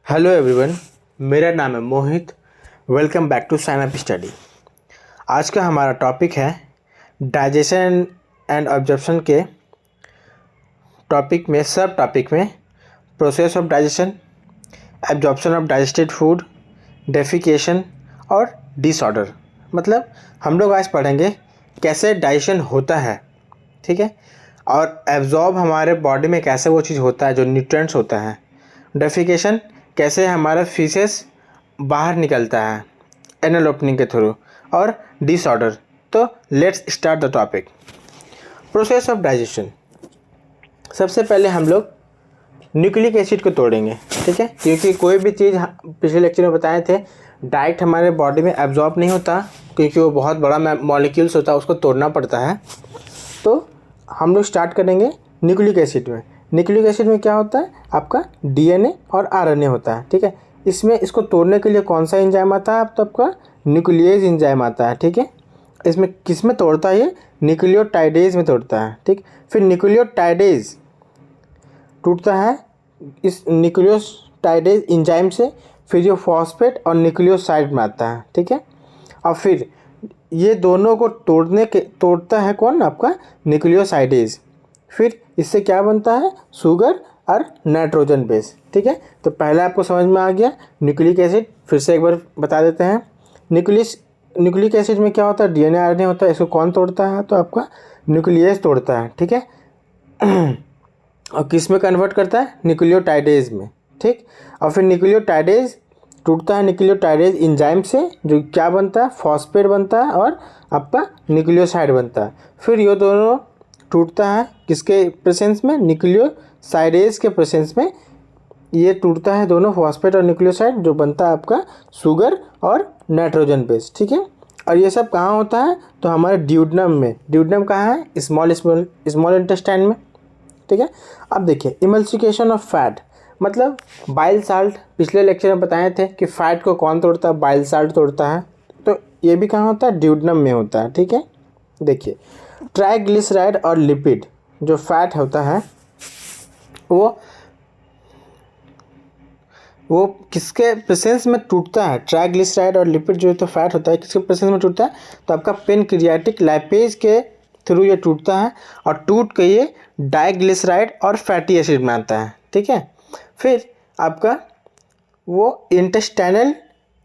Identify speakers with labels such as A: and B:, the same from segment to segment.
A: Hello everyone, मेरा नाम है Mohit. Welcome back to sign up study. आज का हमारा टॉपिक है डाइजेशन एंड ऑब्जर्प्शन के टॉपिक में, सब टॉपिक में process of digestion, absorption of digested food, defecation और डिसऑर्डर। मतलब हम लोग आज पढ़ेंगे कैसे डाइजेशन होता है, ठीक है, और एब्जॉर्ब हमारे बॉडी में कैसे वो चीज़ होता है जो न्यूट्रिएंट्स होता है। डेफिकेशन कैसे हमारा फीसेस बाहर निकलता है एनल ओपनिंग के थ्रू, और डिसऑर्डर। तो let's start the topic. Process of digestion. सबसे पहले हम लोग न्यूक्लिक एसिड को तोड़ेंगे, ठीक है, क्योंकि कोई भी चीज़ पिछले लेक्चर में बताए थे डायरेक्ट हमारे बॉडी में एब्जॉर्ब नहीं होता, क्योंकि वो बहुत बड़ा मॉलिक्यूल्स होता है, उसको तोड़ना पड़ता है। तो हम लोग स्टार्ट करेंगे न्यूक्लिक एसिड में। न्यूक्लिक एसिड में क्या होता है, आपका डीएनए और आरएनए होता है, ठीक है। इसमें इसको तोड़ने के लिए कौन सा एंजाइम आता है, तो आपका न्यूक्लियेज एंजाइम आता है, ठीक है। इसमें किस में तोड़ता है, ये न्यूक्लियोटाइडेज में तोड़ता है, ठीक। फिर न्यूक्लियोटाइडेज टूटता है इस न्यूक्लियोटाइडेज एंजाइम से, फिर ये फॉस्फेट और न्यूक्लियोसाइड में आता है, ठीक है। और फिर ये दोनों को तोड़ता है कौन, आपका न्यूक्लियोसाइडेज। फिर इससे क्या बनता है, शुगर और नाइट्रोजन बेस, ठीक है। तो पहले आपको समझ में आ गया न्यूक्लिक एसिड। फिर से एक बार बता देते हैं। न्यूक्लिक एसिड में क्या होता है, डीएनए आरएनए होता है। इसको कौन तोड़ता है, तो आपका न्यूक्लियस तोड़ता है, ठीक है। और किस में कन्वर्ट करता है, न्यूक्लियोटाइडेज में, ठीक। और फिर न्यूक्लियोटाइडेज टूटता है न्यूक्लियोटाइडेज एंजाइम से, जो क्या बनता है, फॉस्फेट बनता है और आपका न्यूक्लियोसाइड बनता है। फिर ये दोनों टूटता है किसके प्रेजेंस में, न्यूक्लियोसाइडेज के प्रेजेंस में ये टूटता है दोनों, फॉस्फेट और न्यूक्लियोसाइड, जो बनता है आपका शुगर और नाइट्रोजन बेस, ठीक है। और ये सब कहाँ होता है, तो हमारे ड्यूडनम में। ड्यूडनम कहाँ है, स्मॉल इंटेस्टाइन में, ठीक है। अब देखिए इमल्सिफिकेशन ऑफ फैट, मतलब बाइल साल्ट। पिछले लेक्चर में बताए थे कि फैट को कौन तोड़ता है, बाइल साल्ट तोड़ता है। तो ये भी कहाँ होता है, ड्यूडनम में होता है, ठीक है। देखिए ट्राइग्लिसराइड और लिपिड जो फैट होता है वो किसके प्रेजेंस में टूटता है। ट्राइग्लिसराइड और लिपिड जो तो फैट होता है किसके प्रेजेंस में टूटता है, तो आपका पेनक्रियाटिक लाइपेज के थ्रू ये टूटता है, और टूट के ये डाइग्लिसराइड और फैटी एसिड बनाता है, ठीक है। फिर आपका वो इंटेस्टाइनल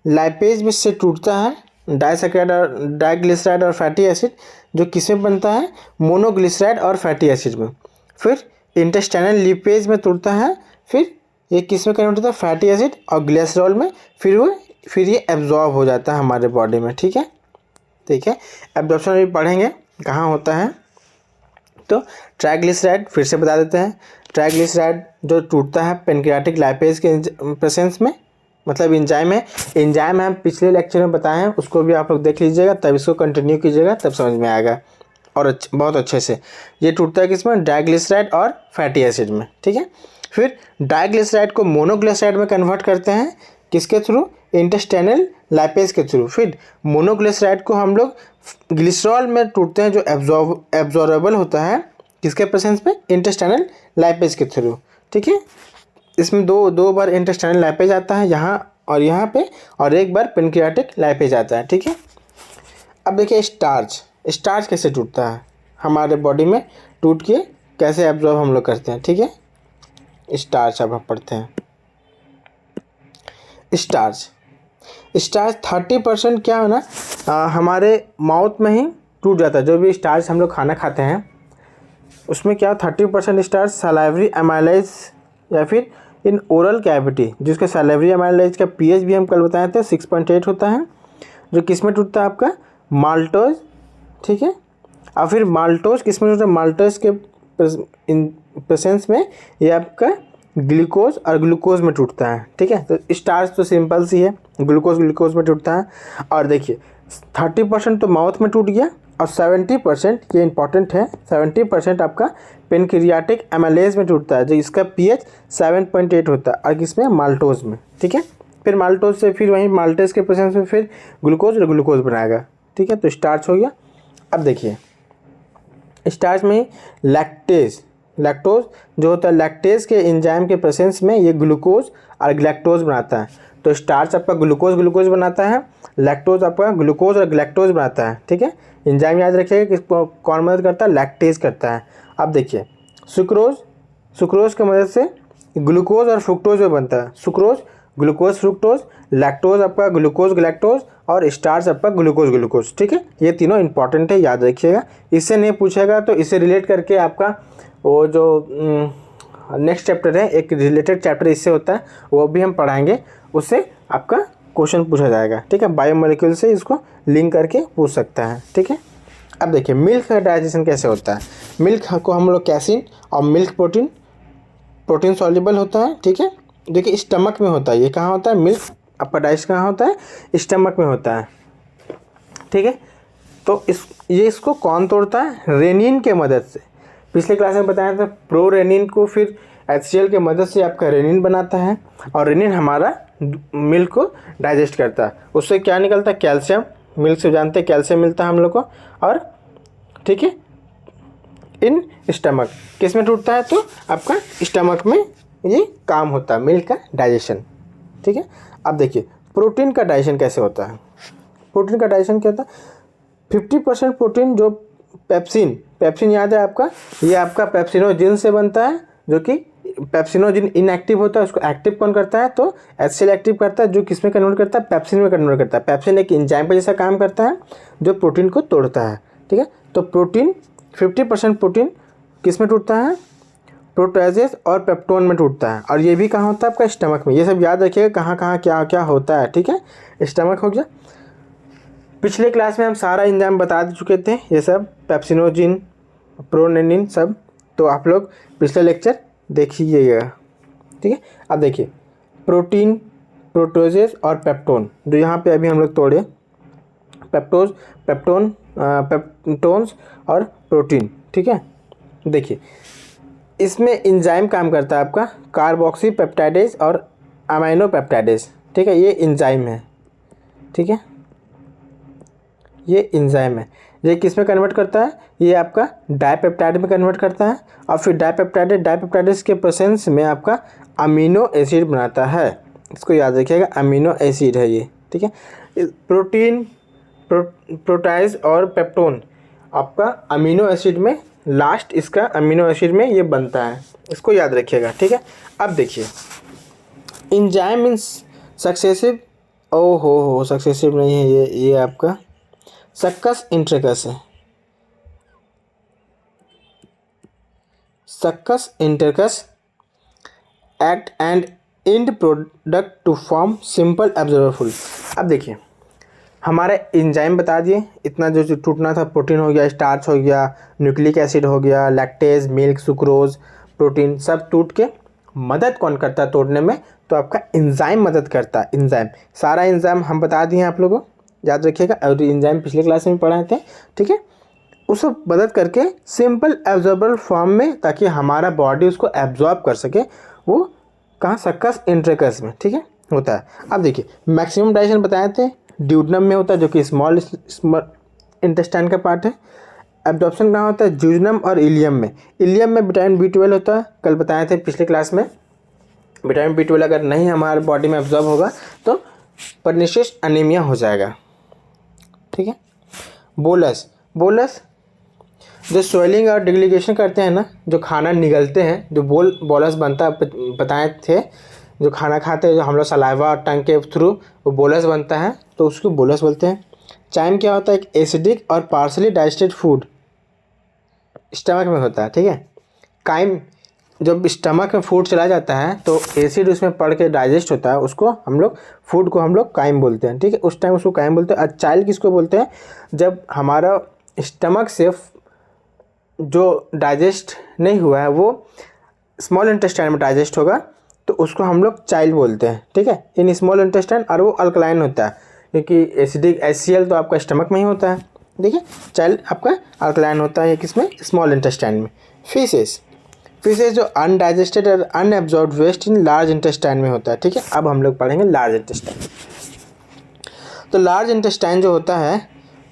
A: लाइपेज में से टूटता है, डाइसैकेराइड और डाइग्लिसराइड और फैटी एसिड, जो किसमें बनता है, मोनोग्लिसराइड और फैटी एसिड में। फिर इंटेस्टाइनल लिपेज में टूटता है, फिर ये किस में कन्वर्ट होता है, फैटी एसिड और ग्लिसरॉल में। फिर ये एब्जॉर्ब हो जाता है हमारे बॉडी में, ठीक है। एब्जॉर्प्शन भी पढ़ेंगे कहाँ होता है। तो ट्राइग्लिसराइड फिर से बता देते हैं। ट्राइग्लिसराइड जो टूटता है पेनक्रियाटिक लाइपेज के प्रेजेंस में, मतलब एंजाइम हम पिछले लेक्चर में बताए हैं, उसको भी आप लोग देख लीजिएगा, तब इसको कंटिन्यू कीजिएगा, तब समझ में आएगा और बहुत अच्छे से। ये टूटता है किसमें, डाइग्लिसराइड और फैटी एसिड में, ठीक है। फिर डाइग्लिसराइड को मोनोग्लिसराइड में कन्वर्ट करते हैं, किसके थ्रू, इंटेस्टाइनल लाइपेज के थ्रू। फिर मोनोग्लिसराइड को हम लोग ग्लिसरॉल में टूटते हैं, जो एब्जॉर्बेबल होता है किसके प्रेजेंस में, इंटेस्टाइनल लाइपेज के थ्रू, ठीक है। इसमें दो बार इंटेस्टाइनल लाइपेज आता है यहाँ और यहाँ पे, और एक बार पेनक्रियाटिक लाइपेज आता है, ठीक है। अब देखिए स्टार्च कैसे टूटता है हमारे बॉडी में, टूट के कैसे एब्जॉर्ब हम लोग करते हैं, ठीक है। स्टार्च अब हम पढ़ते हैं। स्टार्च 30% क्या है ना, हमारे माउथ में ही टूट जाता है। जो भी स्टार्च हम लोग खाना खाते हैं उसमें क्या 30% स्टार्च सलाइवरी एमाइलेज या फिर इन ओरल कैविटी, जिसके सलाइवरी एमाइलेज का पीएच भी हम कल बताए थे 6.8 होता है, जो किस में टूटता है, आपका माल्टोज, ठीक है। और फिर माल्टोज किस में टूटता है, माल्टोज के प्रेजेंस में ये आपका ग्लूकोज और ग्लूकोज में टूटता है, ठीक है। तो स्टार्च तो सिंपल सी है, ग्लूकोज में टूटता है। और देखिए 30% तो माउथ में टूट गया, और 70%, ये इंपॉर्टेंट है, 70% आपका पेनक्रियाटिक एमाइलेज में टूटता है, जो इसका पीएच 7.8 होता है, और किसमें, माल्टोज में, ठीक है। फिर माल्टोज से फिर वहीं माल्टेज के प्रेजेंस में फिर ग्लूकोज बनाएगा, ठीक है। तो स्टार्च हो गया। अब देखिए स्टार्च में लैक्टोज जो होता है लैक्टेज के एंजाइम के प्रेजेंस में ये ग्लूकोज और ग्लैक्टोज बनाता है। तो स्टार्च आपका ग्लूकोज बनाता है, लैक्टोज आपका ग्लूकोज और ग्लैक्टोज बनाता है। ठीक है, एंजाइम याद रखिएगा किसको कौन मदद करता है, लैक्टेज करता है। अब देखिए सुक्रोज की मदद से ग्लूकोज और फ्रुक्टोज में बनता है। सुक्रोज ग्लूकोज फ्रुक्टोज, लैक्टोज आपका ग्लूकोज ग्लैक्टोज और स्टार्च आपका ग्लूकोज। ठीक है, ये तीनों इंपॉर्टेंट है, याद रखिएगा। इससे नहीं पूछेगा तो इससे रिलेट करके आपका वो जो नेक्स्ट चैप्टर है, एक रिलेटेड चैप्टर इससे होता है, वो भी हम पढ़ाएंगे, उससे आपका क्वेश्चन पूछा जाएगा। ठीक है, बायोमोलिक्यूल से इसको लिंक करके पूछ सकता है। ठीक है, अब देखिए मिल्क का डाइजेशन कैसे होता है। मिल्क को हम लोग कैसीन और मिल्क प्रोटीन सॉल्युबल होता है। ठीक है, देखिए स्टमक में होता है, ये कहाँ होता है, मिल्क आपका डाइजेशन कहाँ होता है, स्टमक में होता है। ठीक है, तो इसको कौन तोड़ता है, रेनिन के मदद से। पिछले क्लास में बताया था प्रो रेनिन को फिर HCl के मदद से आपका रेनिन बनाता है, और रेनिन हमारा मिल्क को डाइजेस्ट करता है। उससे क्या निकलता है, कैल्शियम। मिल्क से जानते हैं कैल्शियम मिलता है हम लोग को। और ठीक है, इन स्टमक किस में टूटता है, तो आपका स्टमक में ये काम होता है मिल्क का डाइजेशन। ठीक है, अब देखिए प्रोटीन का डाइजेशन कैसे होता है। प्रोटीन का डाइजेशन क्या होता है, 50% प्रोटीन जो पेप्सिन याद है आपका, ये आपका पेप्सिनोजिन से बनता है, जो कि पेप्सिनोजिन इनएक्टिव होता है, उसको एक्टिव कौन करता है, तो HCl एक्टिव करता है, जो किस में कन्वर्ट करता है, पेप्सिन में कन्वर्ट करता है। पेप्सिन एक एंजाइम पर जैसा काम करता है जो प्रोटीन को तोड़ता है। ठीक है, तो प्रोटीन 50% प्रोटीन किस में टूटता है, प्रोटोजेस और पेप्टोन में टूटता है, और ये भी कहाँ होता है, आपका स्टमक में। ये सब याद रखिएगा कहाँ कहाँ क्या क्या होता है। ठीक है, स्टमक हो गया। पिछले क्लास में हम सारा एंजाइम बता चुके थे, ये सब पेप्सिनोजिन प्रोरेनिन सब, तो आप लोग पिछले लेक्चर देखिएगा। ठीक है, अब देखिए प्रोटीन, प्रोटोजेस और पेप्टोन, जो यहाँ पे अभी हम लोग तोड़े, पेप्टोन्स और प्रोटीन। ठीक है, देखिए इसमें एंजाइम काम करता है आपका कार्बोक्सी पेप्टाइडेज और अमाइनो पेप्टाइडेज। ठीक है, ये एंजाइम है। ठीक है, ये एंजाइम है, ये किस में कन्वर्ट करता है, ये आपका डाइपेप्टाइड में कन्वर्ट करता है, और फिर डाइपेप्टाइडेज के प्रेजेंस में आपका अमीनो एसिड बनाता है। इसको याद रखिएगा, अमीनो एसिड है ये। ठीक है, प्रोटीन, प्रोटाइज और पेप्टोन आपका अमीनो एसिड में, लास्ट इसका अमीनो एसिड में ये बनता है, इसको याद रखिएगा। ठीक है, अब देखिए एंजाइम मीन्स सक्सेसिव, सक्सेसिव नहीं है ये आपका सक्कस इंट्रेकस है। Succus entericus act and end product to form simple absorbable. अब देखिए हमारे एंजाइम बता दिए, इतना जो टूटना था, प्रोटीन हो गया, स्टार्च हो गया, न्यूक्लिक एसिड हो गया, लैक्टेज, मिल्क, सुक्रोज, प्रोटीन, सब टूट के मदद कौन करता है तोड़ने में, तो आपका एंजाइम मदद करता है। एंजाइम, सारा एंजाइम हम बता दिए आप लोगों को, याद रखिएगा। और एंजाइम पिछले क्लास में पढ़ाए थे। ठीक है, उसको मदद करके सिंपल एब्जॉर्बेबल फॉर्म में, ताकि हमारा बॉडी उसको एब्जॉर्ब कर सके, वो कहाँ, सक्कस इंट्रेकस में। ठीक है, होता है। अब देखिए मैक्सिमम डाइजेशन बताए थे ड्यूडनम में होता है, जो कि स्मॉल इंटेस्टाइन का पार्ट है। एब्जॉर्प्शन कहाँ होता है, ज्यूजनम और इलियम में। इलियम में विटामिन B12 होता है, कल बताए थे पिछले क्लास में। विटामिन B12 अगर नहीं हमारे बॉडी में एब्जॉर्ब होगा तो पर्निशियस एनीमिया हो जाएगा। ठीक है, बोलस जो स्वेलिंग और डिग्लिगेशन करते हैं ना, जो खाना निगलते हैं, जो बोलस बनता है, बताए थे, जो खाना खाते हैं, जो हम लोग सलाइवा और टंग के थ्रू वो बोलस बनता है, तो उसको बोलस बोलते हैं। चाइम क्या होता है, एक एसिडिक और पार्शली डाइजेस्टेड फूड स्टमक में होता है। ठीक है, काइम जब स्टमक में फूड चला जाता है तो एसिड उसमें पड़ के डाइजेस्ट होता है, उसको हम लोग फूड को हम लोग काइम बोलते हैं। ठीक है, उस टाइम उसको काइम बोलते हैं। और चाइल्ड किसको बोलते हैं, जब हमारा स्टमक से जो डाइजेस्ट नहीं हुआ है वो स्मॉल इंटेस्टाइन में डाइजेस्ट होगा, तो उसको हम लोग चाइल्ड बोलते हैं। ठीक है, इन स्मॉल इंटेस्टाइन, और वो अल्कलाइन होता है, क्योंकि एसिडिक HCl तो आपका स्टमक में ही होता है। देखिए चाइल्ड आपका अल्कलाइन होता है किसमें, स्मॉल इंटेस्टाइन में। फीसेस जो अनडाइजेस्टेड और unabsorbed waste in large intestine में होता है। ठीक है, अब हम लोग पढ़ेंगे लार्ज इंटेस्टाइन। तो लार्ज इंटेस्टाइन जो होता है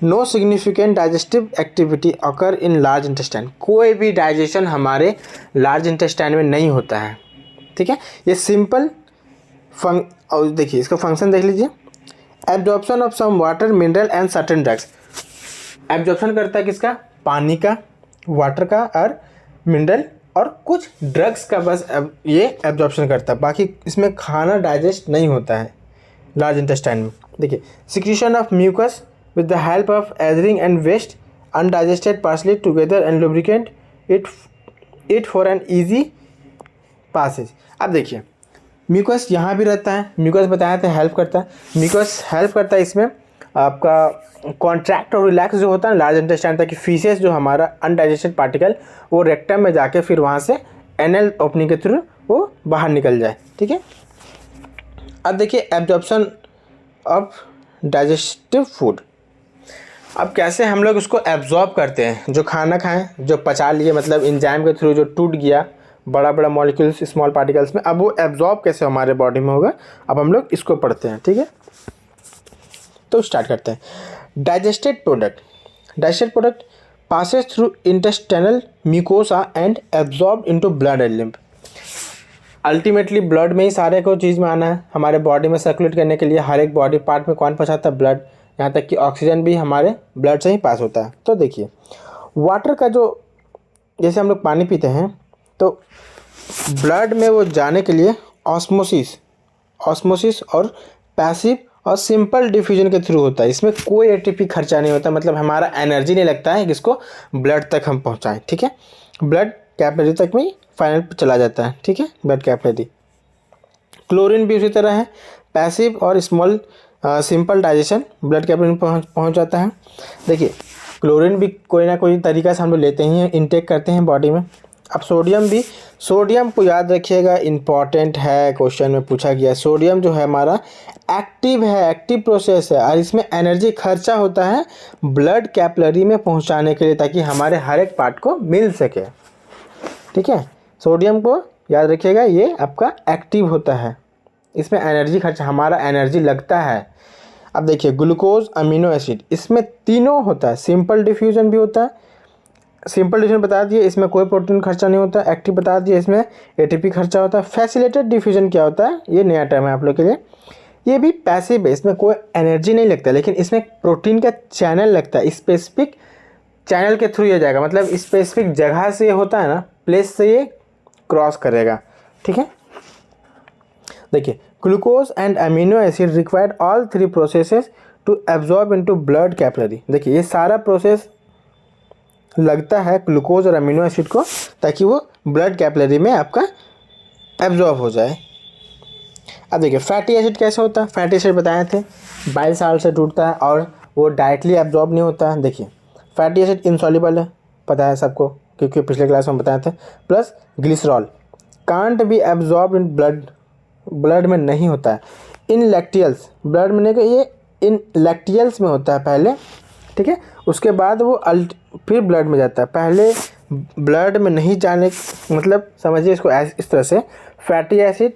A: no significant digestive activity occur in large intestine, कोई भी डाइजेशन हमारे लार्ज इंटेस्टाइन में नहीं होता है, ठीक है। ये सिंपल और देखिए इसका फंक्शन देख लीजिए, absorption of some water mineral and certain drugs, absorption करता है किसका, पानी का, वाटर का और मिनरल और कुछ ड्रग्स का, बस ये एब्जॉर्प्शन करता है, बाकी इसमें खाना डाइजेस्ट नहीं होता है लार्ज इंटेस्टाइन में। देखिए secretion of mucus with the help of ethrin and waste undigested particles together and lubricant it for an easy passage. अब देखिए म्यूकस यहाँ भी रहता है, म्यूकस बताया था हेल्प करता है, म्यूकस हेल्प करता है इसमें आपका कॉन्ट्रैक्ट और रिलैक्स जो होता है लार्ज इंटेस्टाइन, ताकि फीसेस जो हमारा अनडाइजेस्टेड पार्टिकल वो रेक्टम में जाके फिर वहाँ से एनल ओपनिंग के थ्रू वो बाहर निकल जाए, ठीक है। अब देखिए एब्जॉर्प्शन ऑफ डाइजेस्टिव फूड, अब कैसे हम लोग उसको एब्जॉर्ब करते हैं, जो खाना खाएं जो पचा लिए, मतलब एंजाइम के थ्रू जो टूट गया बड़ा बड़ा मॉलिक्यूल्स स्मॉल पार्टिकल्स में, अब वो एब्जॉर्ब कैसे हमारे बॉडी में होगा, अब हम लोग इसको पढ़ते हैं, ठीक है। तो स्टार्ट करते हैं। Digested product passes through intestinal mucosa and absorb into blood and lymph. Ultimately blood में ही सारे को चीज़ में आना है, हमारे बॉडी में सर्कुलेट करने के लिए हर एक बॉडी पार्ट में कौन पहुँचाता है, ब्लड, यहाँ तक कि ऑक्सीजन भी हमारे ब्लड से ही पास होता है। तो देखिए वाटर का जो, जैसे हम लोग पानी पीते हैं तो ब्लड में वो जाने के लिए ऑस्मोसिस और पैसिव और सिंपल डिफ्यूजन के थ्रू होता है, इसमें कोई एटीपी खर्चा नहीं होता, मतलब हमारा एनर्जी नहीं लगता है कि इसको ब्लड तक हम पहुंचाएं, ठीक है। ब्लड कैपिलरी तक में फाइनल पे चला जाता है, ठीक है, ब्लड कैपिलरी। क्लोरीन भी उसी तरह है, पैसिव और small simple digestion blood capillary में पहुँच जाता है। देखिए क्लोरीन भी कोई ना कोई तरीका से हम लोग लेते ही हैं, इंटेक करते हैं बॉडी में। अब सोडियम को याद रखिएगा, इम्पॉर्टेंट है, क्वेश्चन में पूछा गया। सोडियम जो है हमारा एक्टिव है, एक्टिव प्रोसेस है और इसमें एनर्जी खर्चा होता है ब्लड कैपिलरी में पहुंचाने के लिए, ताकि हमारे हर एक पार्ट को मिल सके, ठीक है। सोडियम को याद रखिएगा, ये आपका एक्टिव होता है, इसमें एनर्जी खर्चा, हमारा एनर्जी लगता है। अब देखिए ग्लूकोज अमीनो एसिड, इसमें तीनों होता है, सिंपल डिफ्यूजन भी होता है, सिंपल डिफ्यूजन बता दिए, इसमें कोई प्रोटीन खर्चा नहीं होता। एक्टिव बता दिए, इसमें एटीपी खर्चा होता है। फैसिलिटेटेड डिफ्यूजन क्या होता है, ये नया टर्म है आप लोग के लिए, ये भी पैसिव है, इसमें कोई एनर्जी नहीं लगता, लेकिन इसमें प्रोटीन का चैनल लगता है, स्पेसिफिक चैनल के थ्रू ये जाएगा, मतलब स्पेसिफिक जगह से ये होता है ना, प्लेस से ये क्रॉस करेगा, ठीक है। देखिए glucose and amino acid required all three processes to absorb into blood capillary. देखिए ये सारा प्रोसेस लगता है ग्लूकोज और अमीनो एसिड को, ताकि वो ब्लड कैपिलरी में आपका एब्जॉर्ब हो जाए। अब देखिए फैटी एसिड कैसे होता है, फैटी एसिड बताए थे बाइल साल्ट से टूटता है और वो डायरेक्टली एब्जॉर्ब नहीं होता है। देखिए फैटी एसिड इनसॉल्युबल है, पता है सबको, क्योंकि पिछले क्लास में बताए थे। Plus glycerol can't be absorb in blood में नहीं होता है। इन लैक्टियल्स ब्लड में नहीं, ये इन लैक्टियल्स में होता है पहले, ठीक है, उसके बाद वो फिर ब्लड में जाता है, पहले ब्लड में नहीं जाने, मतलब समझिए इसको इस तरह से, फैटी एसिड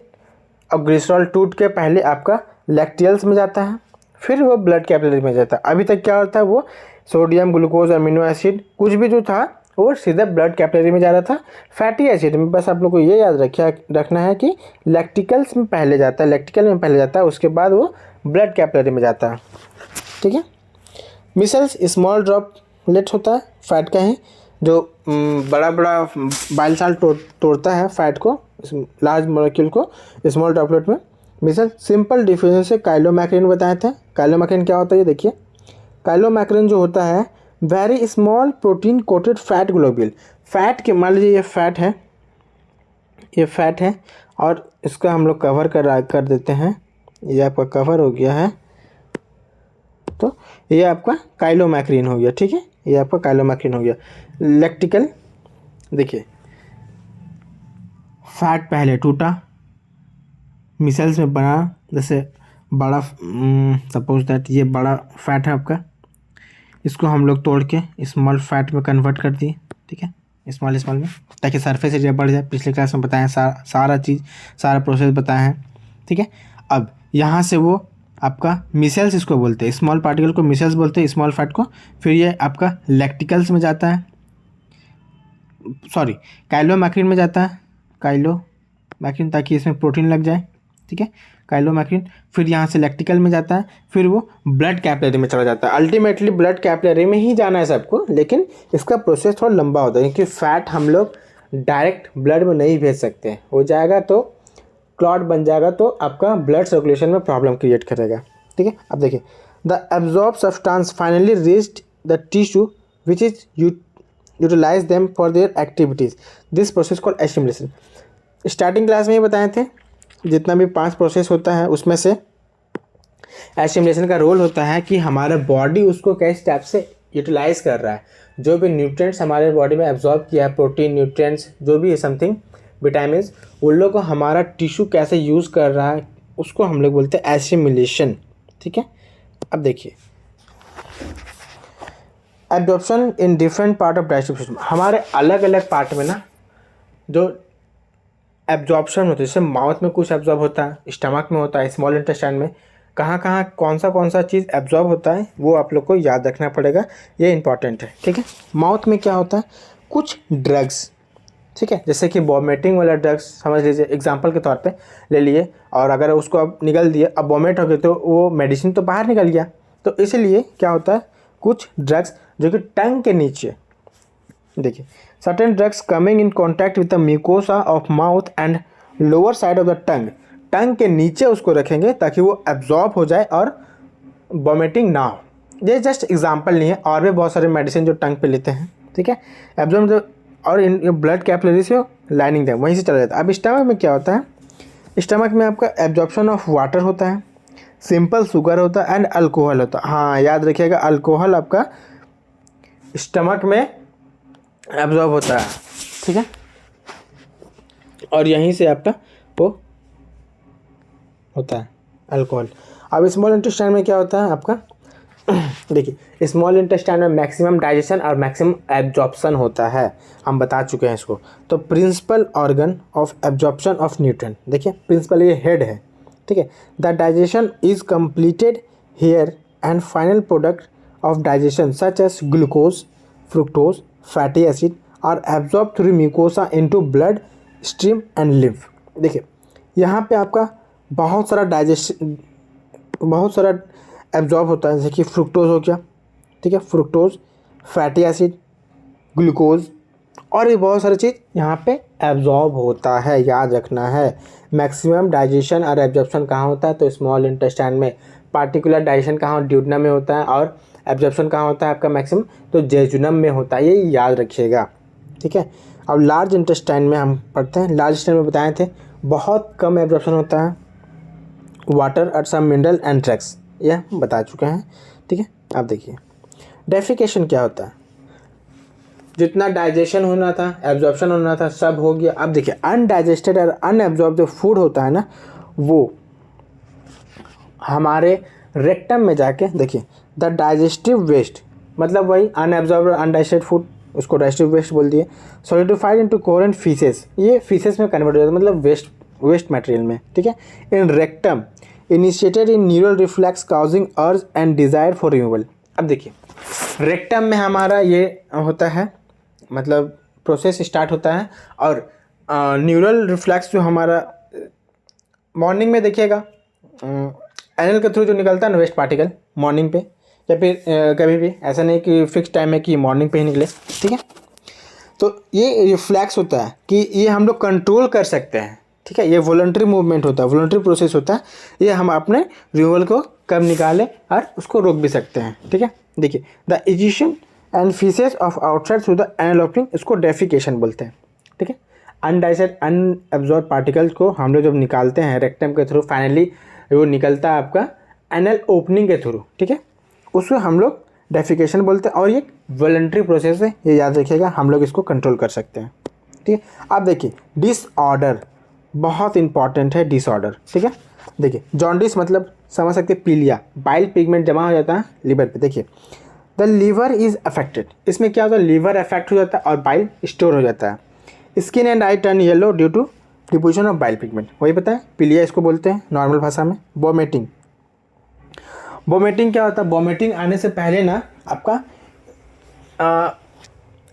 A: और ग्लिसरॉल टूट के पहले आपका लैक्टियल्स में जाता है, फिर वो ब्लड कैपिलरी में जाता है। अभी तक क्या होता है, वो सोडियम ग्लूकोज अमीनो एसिड कुछ भी जो था वो सीधा ब्लड कैपिलरी में जा रहा था। फैटी एसिड में बस आप लोग को ये याद रखना है कि लैक्टिकल्स में पहले जाता है, लैक्टिकल में पहले जाता है, उसके बाद वो ब्लड कैपिलरी में जाता है, ठीक है। मिसल्स स्मॉल ड्रॉपलेट होता है फैट का ही, जो बड़ा बड़ा बाइल साल्ट तोड़ता है फैट को, लार्ज मॉलिक्यूल को स्मॉल ड्रॉपलेट में। मिसल सिंपल डिफ्यूजन से काइलोमैक्रिन बताए थे। काइलोमैक्रिन क्या होता है, ये देखिए काइलोमैक्रिन जो होता है very small protein coated fat globule. Fat के, मान लीजिए ये फैट है और इसका हम लोग कवर कर देते हैं, ये आपका कवर हो गया है, तो ये आपका काइलोमैक्रिन हो गया, ठीक है, ये आपका काइलोमैक्रिन हो गया। लैक्टिकल, देखिए फैट पहले टूटा, मिसल्स में बना, जैसे बड़ा सपोज दैट ये बड़ा फैट है आपका, इसको हम लोग तोड़ के स्मॉल फैट में कन्वर्ट कर दिए, ठीक है, स्मॉल में, ताकि सरफेस एरिया बढ़ जाए। पिछले क्लास में बताया सारा प्रोसेस बताया है, ठीक है। अब यहाँ से वो आपका मिसेल्स इसको बोलते हैं, स्मॉल पार्टिकल को मिसेल्स बोलते हैं, स्मॉल फैट को। फिर ये आपका लैक्टिकल्स में जाता है, सॉरी काइलोमैक्रिन में जाता है, काइलोमैक्रिन, ताकि इसमें प्रोटीन लग जाए, ठीक है, काइलोमैक्रिन। फिर यहाँ से लैक्टिकल में जाता है, फिर वो ब्लड कैपिलरी में चला जाता है। अल्टीमेटली ब्लड कैपिलरी में ही जाना है सबको, लेकिन इसका प्रोसेस थोड़ा लंबा होता है, क्योंकि फैट हम लोग डायरेक्ट ब्लड में नहीं भेज सकते, हो जाएगा तो क्लॉट बन जाएगा, तो आपका ब्लड सर्कुलेशन में प्रॉब्लम क्रिएट करेगा, ठीक है। अब देखिए, the absorb substance finally reached the tissue which is utilize them for their activities, this process called assimilation. Starting class में ही बताए थे, जितना भी 5 प्रोसेस होता है उसमें से एसिमिलेशन का रोल होता है कि हमारा बॉडी उसको किस टाइप से यूटिलाइज कर रहा है, जो भी न्यूट्रिएंट्स हमारे बॉडी में एब्जॉर्ब किया है, प्रोटीन, न्यूट्रिएंट्स, जो भी है समथिंग, विटामिन, उन लोग को हमारा टिश्यू कैसे यूज़ कर रहा है, उसको हम लोग बोलते हैं एसिमिलेशन, ठीक है। अब देखिए, absorption in different part of digestive system, हमारे अलग अलग पार्ट में ना जो एब्जॉर्प्शन होता है, जैसे माउथ में कुछ एब्जॉर्ब होता है, स्टमक में होता है, स्मॉल इंटेस्टाइन में कहाँ कहाँ कौन सा चीज़ एब्जॉर्ब होता है, वो आप लोग को याद रखना पड़ेगा, ये इंपॉर्टेंट है, ठीक है। माउथ में क्या होता है, कुछ ड्रग्स, ठीक है, जैसे कि वॉमिटिंग वाला ड्रग्स समझ लीजिए, एग्जांपल के तौर पे ले लिए, और अगर उसको अब निगल दिए, अब वॉमिट हो गए, तो वो मेडिसिन तो बाहर निकल गया, तो इसलिए क्या होता है, कुछ ड्रग्स जो कि टंग के नीचे, देखिए, certain drugs coming in contact with the mucosa of mouth and lower side of the tongue के नीचे उसको रखेंगे ताकि वो एब्जॉर्ब हो जाए और वॉमिटिंग ना हो। ये जस्ट एग्जांपल नहीं है, और भी बहुत सारे मेडिसिन जो टंग पे लेते हैं, ठीक है, एब्जॉर्ब, और इन ब्लड कैपिलरी से लाइनिंग है वहीं से चला जाता है। अब स्टमक में क्या होता है, स्टमक में आपका एब्जॉर्प्शन ऑफ वाटर होता है, सिंपल शुगर होता है, एंड अल्कोहल होता है। हाँ, याद रखिएगा, अल्कोहल आपका स्टमक में एब्जॉर्ब होता है, ठीक है, और यहीं से आपका वो होता है अल्कोहल। अब स्मॉल इंटेस्टाइन में क्या होता है आपका देखिए, स्मॉल इंटेस्टाइन में मैक्सिमम डाइजेशन और मैक्सिमम एब्जॉर्प्शन होता है, हम बता चुके हैं इसको। तो principal organ of absorption of nutrient, देखिए प्रिंसिपल ये हेड है, ठीक है। The digestion is completed here and final product of digestion such as glucose, fructose, fatty acid are absorb through mucosa into blood stream and lymph. देखिए, यहाँ पे आपका बहुत सारा एब्जॉर्ब होता है, जैसे कि फ्रुक्टोज हो गया, ठीक है, फ्रुक्टोज, फैटी एसिड, ग्लूकोज, और ये बहुत सारी चीज़ यहाँ पे एब्जॉर्ब होता है, याद रखना है। मैक्सिमम डाइजेशन और एब्जॉर्प्शन कहाँ होता है, तो स्मॉल इंटेस्टाइन में। पार्टिकुलर डाइजेशन कहाँ, ड्यूडेनम में होता है, और एब्जॉर्प्शन कहाँ होता है आपका मैक्सिमम, तो जेजुनम में होता है, ये याद रखिएगा, ठीक है। अब लार्ज इंटेस्टाइन में हम पढ़ते हैं, लार्ज इंटेस्टाइन में बताए थे बहुत कम एब्जॉर्प्शन होता है, वाटर और सम मिनरल एंड ड्रग्स, यह हम बता चुके हैं, ठीक है। अब देखिए, डेफिकेशन क्या होता है, जितना डाइजेशन होना था, एब्जॉर्प्शन होना था, सब हो गया। अब देखिए, अनडाइजेस्टेड और अनएब्जॉर्ब जो फूड होता है ना, वो हमारे रेक्टम में जाके, देखिए, द डाइजेस्टिव वेस्ट, मतलब वही अनएब्जॉर्ब और अनडाइजेस्टेड फूड, उसको डाइजेस्टिव वेस्ट बोल दिए, सॉलिडिफाइड इनटू कोहेरेंट फीसेस, ये फीसेस में कन्वर्ट हो जाता है, मतलब वेस्ट मटेरियल में, ठीक है। इन rectum initiated in neural reflex causing अर्ज एंड डिज़ायर फॉर रिमूवल। अब देखिए, रेक्टम में हमारा ये होता है, मतलब प्रोसेस स्टार्ट होता है, और न्यूरल रिफ्लेक्स जो हमारा मॉर्निंग में देखिएगा, एनल के थ्रू जो निकलता है ना वेस्ट पार्टिकल मॉर्निंग पे, या फिर कभी भी, ऐसा नहीं कि फिक्स टाइम है कि मॉर्निंग पे ही निकले, ठीक है। तो ये रिफ्लेक्स होता है कि ये हम लोग कंट्रोल कर सकते हैं, ठीक है, ये वॉलंटरी मूवमेंट होता है, वॉलंटरी प्रोसेस होता है, ये हम अपने रिमूवल को कब निकालें और उसको रोक भी सकते हैं, ठीक है। देखिए, the egestion and faeces of outside through the anal opening, इसको डेफिकेशन बोलते हैं, ठीक है। अनडाइजेस्टेड अनएब्जॉर्ब पार्टिकल्स को हम लोग जब निकालते हैं रेक्टम के थ्रू, फाइनली वो निकलता है आपका एनल ओपनिंग के थ्रू, ठीक है, उसको हम लोग डेफिकेशन बोलते हैं, और ये वॉलंटरी प्रोसेस है, ये याद रखिएगा, हम लोग इसको कंट्रोल कर सकते हैं, ठीक है। अब देखिए, डिसऑर्डर बहुत इंपॉर्टेंट है, डिसऑर्डर, ठीक है। देखिए, जॉन्डिस मतलब समझ सकते हैं, पीलिया, बाइल पिगमेंट जमा हो जाता है लिवर पे। देखिए, द लीवर इज अफेक्टेड, इसमें क्या होता है, लीवर अफेक्ट हो जाता है और बाइल स्टोर हो जाता है। Skin and eye turn yellow due to deposition of bile pigment, वही पता है, पीलिया इसको बोलते हैं नॉर्मल भाषा में। वॉमिटिंग, वोमिटिंग क्या होता है, वोमिटिंग आने से पहले ना आपका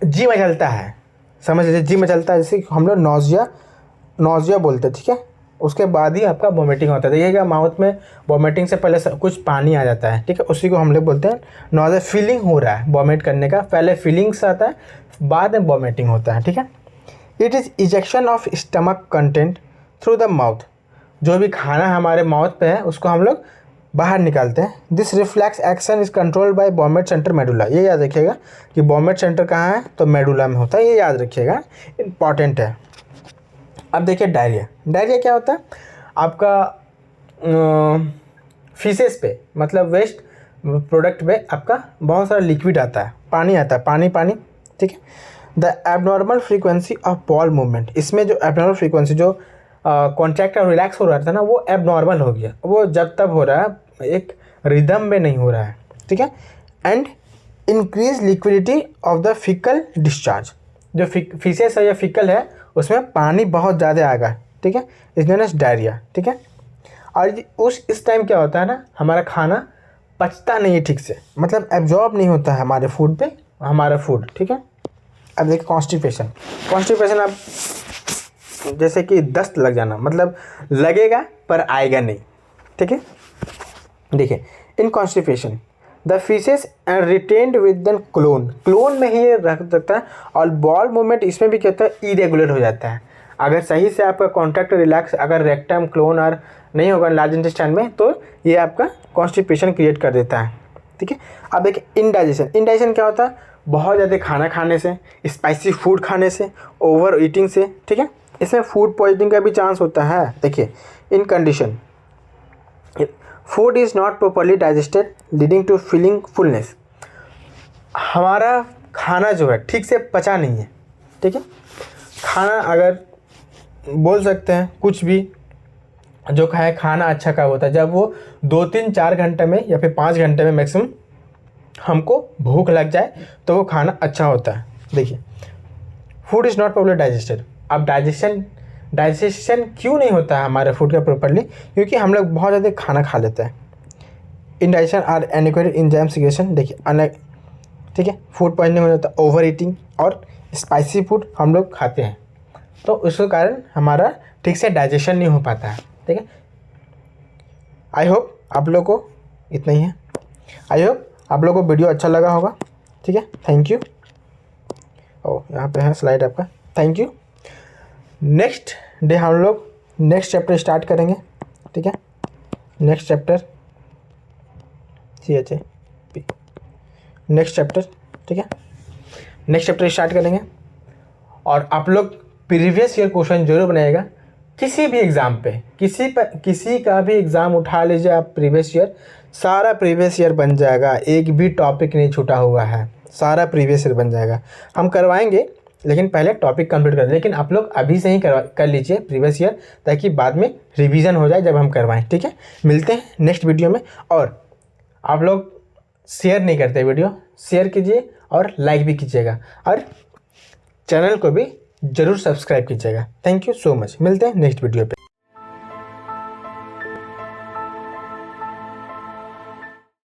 A: जी मचलता है, समझ लीजिए जी मचलता है, जैसे हम लोग नौजिया बोलते हैं, ठीक है। उसके बाद ही आपका वोमिटिंग होता है। देखिएगा माउथ में वोमिटिंग से पहले कुछ पानी आ जाता है, ठीक है, उसी को हम लोग बोलते हैं नौजिया। फीलिंग हो रहा है वोमिट करने का, पहले फीलिंग्स आता है, बाद में वोमिटिंग होता है, ठीक है। It is ejection of stomach content through the mouth. जो भी खाना हमारे माउथ पे है उसको हम लोग बाहर निकालते हैं। This reflex action is controlled by vomit centre medulla. ये याद रखिएगा कि वोमिट सेंटर कहाँ है, तो मेडुला में होता है, ये याद रखिएगा, इंपॉर्टेंट है। अब देखिए डायरिया क्या होता है, आपका फीसेस पे मतलब वेस्ट प्रोडक्ट पे आपका बहुत सारा लिक्विड आता है, पानी आता है, पानी, ठीक है। The abnormal frequency of ball movement, इसमें जो एबनॉर्मल फ्रीक्वेंसी जो कॉन्ट्रैक्ट और रिलैक्स हो रहा था ना, वो एबनॉर्मल हो गया, वो जब तब हो रहा है, एक रिदम में नहीं हो रहा है, ठीक है। And increase liquidity of the fecal discharge, जो फीसेस है या फिकल है उसमें पानी बहुत ज़्यादा आएगा, ठीक है, इज नोन एज डायरिया, ठीक है। और इस टाइम क्या होता है ना, हमारा खाना पचता नहीं है ठीक से, मतलब एब्जॉर्ब नहीं होता है हमारे फूड पे, हमारा फूड, ठीक है। अब देखिए कॉन्स्टिपेशन आप जैसे कि दस्त लग जाना, मतलब लगेगा पर आएगा नहीं, ठीक है। देखिए in constipation the faeces and retained with the colon में ही ये रख सकता है। और बॉल मूवमेंट इसमें भी क्या होता है, इरेगुलर हो जाता है। अगर सही से आपका कॉन्ट्रैक्ट रिलैक्स अगर रेक्टम क्लोन और नहीं होगा लार्ज इंटेस्टाइन में, तो ये आपका कॉन्स्टिपेशन क्रिएट कर देता है, ठीक है। अब देखिए इंडाइजेशन क्या होता है, बहुत ज़्यादा खाना खाने से, स्पाइसी फूड खाने से, ओवर ईटिंग से, ठीक है। इसमें फूड पॉइजनिंग का भी चांस होता है। देखिए in condition food is not properly digested leading to feeling fullness. हमारा खाना जो है ठीक से पचा नहीं है, ठीक है। खाना अगर बोल सकते हैं कुछ भी जो खाए, खाना अच्छा कब होता है, जब वो 2-3-4 घंटे में या फिर 5 घंटे में मैक्सिमम हमको भूख लग जाए तो वो खाना अच्छा होता है। देखिए food is not properly digested. अब डाइजेशन क्यों नहीं होता है हमारे फूड का प्रॉपरली, क्योंकि हम लोग बहुत ज़्यादा खाना खा लेते हैं। इंडाइजेशन आर एनिक्वेटेड इंजाइम सिक्रेशन, देखिए ठीक है, फूड पॉइजनिंग हो जाता है, ओवर ईटिंग और स्पाइसी फूड हम लोग खाते हैं, तो उसके कारण हमारा ठीक से डाइजेशन नहीं हो पाता है, ठीक है। आई होप आप लोग को इतना ही है। आई होप आप लोग को वीडियो अच्छा लगा होगा, ठीक है। Thank you. ओ यहाँ पे है स्लाइड आपका, थैंक यू। नेक्स्ट डे हम लोग नेक्स्ट चैप्टर स्टार्ट करेंगे, ठीक है। Next chapter CHAP next chapter, ठीक है। नेक्स्ट चैप्टर स्टार्ट करेंगे और आप लोग प्रीवियस ईयर क्वेश्चन जरूर बनाइएगा। किसी भी एग्ज़ाम पे किसी का भी एग्ज़ाम उठा लीजिए आप, प्रीवियस ईयर सारा प्रीवियस ईयर बन जाएगा, एक भी टॉपिक नहीं छूटा हुआ है, सारा प्रीवियस ईयर बन जाएगा। हम करवाएंगे लेकिन पहले टॉपिक कंप्लीट कर, लेकिन आप लोग अभी से ही कर लीजिए प्रीवियस ईयर, ताकि बाद में रिवीजन हो जाए जब हम करवाएं, ठीक है। मिलते हैं नेक्स्ट वीडियो में। और आप लोग शेयर नहीं करते वीडियो, शेयर कीजिए और लाइक भी कीजिएगा और चैनल को भी ज़रूर सब्सक्राइब कीजिएगा। Thank you so much. मिलते हैं नेक्स्ट वीडियो पे।